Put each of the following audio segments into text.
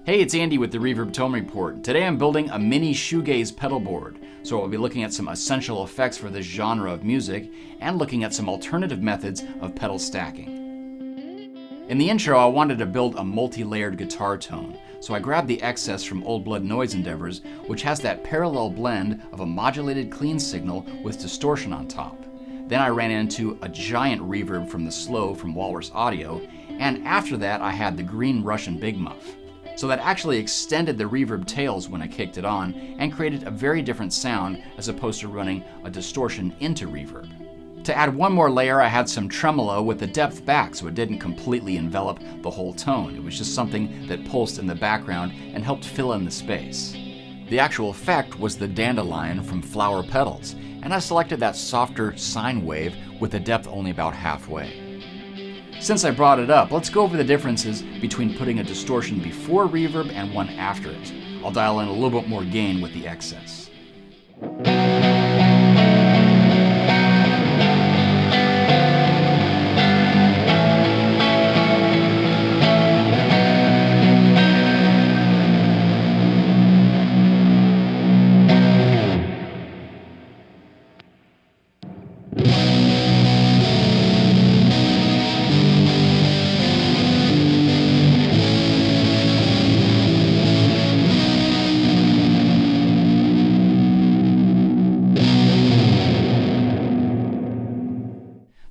Hey, it's Andy with the Reverb Tone Report. Today I'm building a mini shoegaze pedal board, so I'll be looking at some essential effects for this genre of music and looking at some alternative methods of pedal stacking. In the intro, I wanted to build a multi-layered guitar tone, so I grabbed the excess from Old Blood Noise Endeavors, which has that parallel blend of a modulated clean signal with distortion on top. Then I ran into a giant reverb from the Slow from Walrus Audio, and after that I had the green Russian Big Muff. So that actually extended the reverb tails when I kicked it on and created a very different sound as opposed to running a distortion into reverb. To add one more layer, I had some tremolo with the depth back so it didn't completely envelop the whole tone. It was just something that pulsed in the background and helped fill in the space. The actual effect was the Dandelion from Flower Petals, and I selected that softer sine wave with the depth only about halfway. Since I brought it up, let's go over the differences between putting a distortion before reverb and one after it. I'll dial in a little bit more gain with the excess.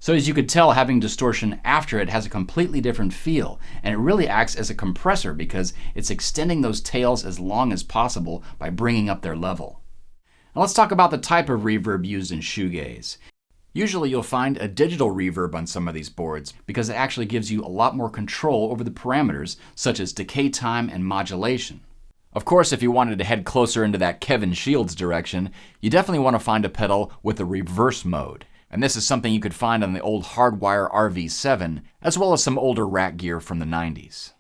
So as you could tell, having distortion after it has a completely different feel, and it really acts as a compressor because it's extending those tails as long as possible by bringing up their level. Now let's talk about the type of reverb used in shoegaze. Usually you'll find a digital reverb on some of these boards because it actually gives you a lot more control over the parameters such as decay time and modulation. Of course, if you wanted to head closer into that Kevin Shields direction, you definitely want to find a pedal with a reverse mode. And this is something you could find on the old Hardwire RV7, as well as some older rack gear from the 90s.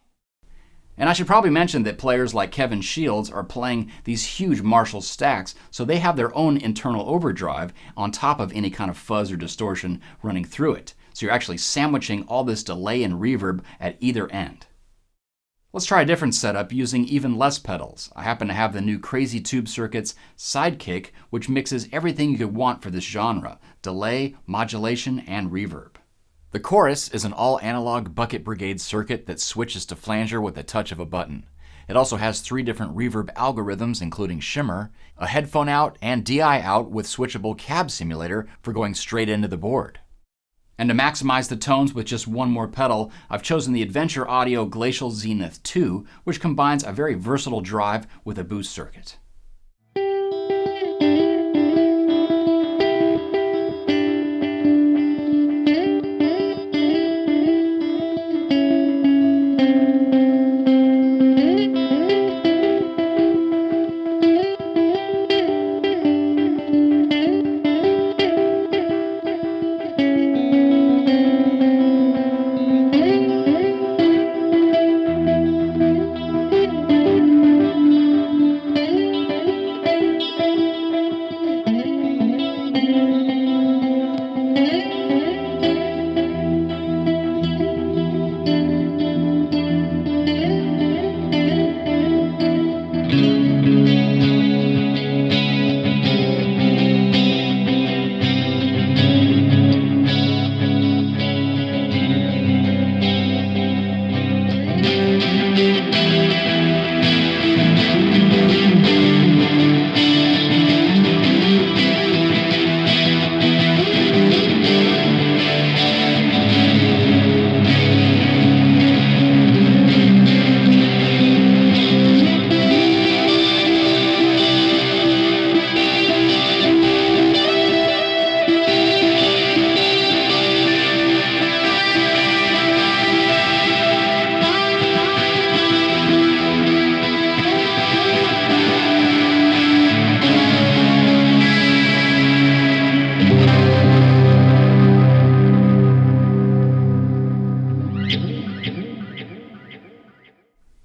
And I should probably mention that players like Kevin Shields are playing these huge Marshall stacks, so they have their own internal overdrive on top of any kind of fuzz or distortion running through it. So you're actually sandwiching all this delay and reverb at either end. Let's try a different setup using even less pedals. I happen to have the new Crazy Tube Circuits Sidekick, which mixes everything you could want for this genre: delay, modulation, and reverb. The chorus is an all-analog Bucket Brigade circuit that switches to flanger with a touch of a button. It also has 3 different reverb algorithms, including shimmer, a headphone out, and DI out with switchable cab simulator for going straight into the board. And to maximize the tones with just one more pedal, I've chosen the Adventure Audio Glacial Zenith 2, which combines a very versatile drive with a boost circuit.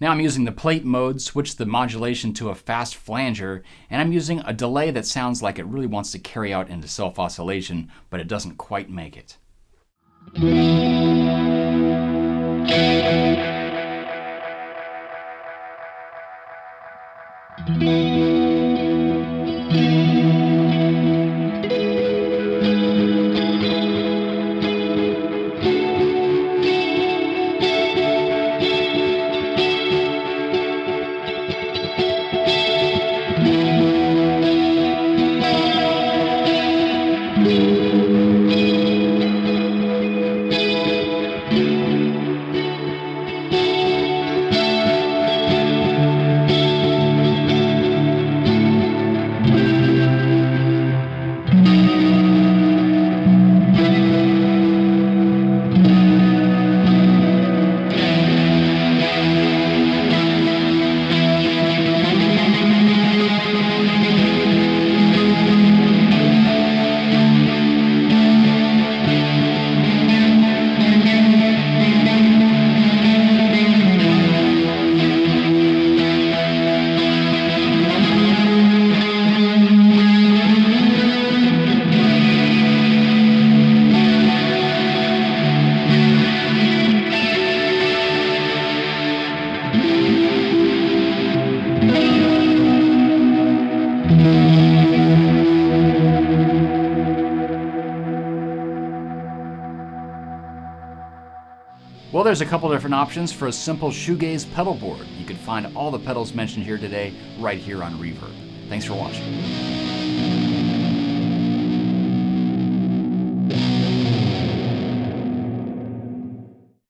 Now I'm using the plate mode, switch the modulation to a fast flanger, and I'm using a delay that sounds like it really wants to carry out into self-oscillation, but it doesn't quite make it. Well, there's a couple different options for a simple shoegaze pedal board. You can find all the pedals mentioned here today right here on Reverb. Thanks for watching.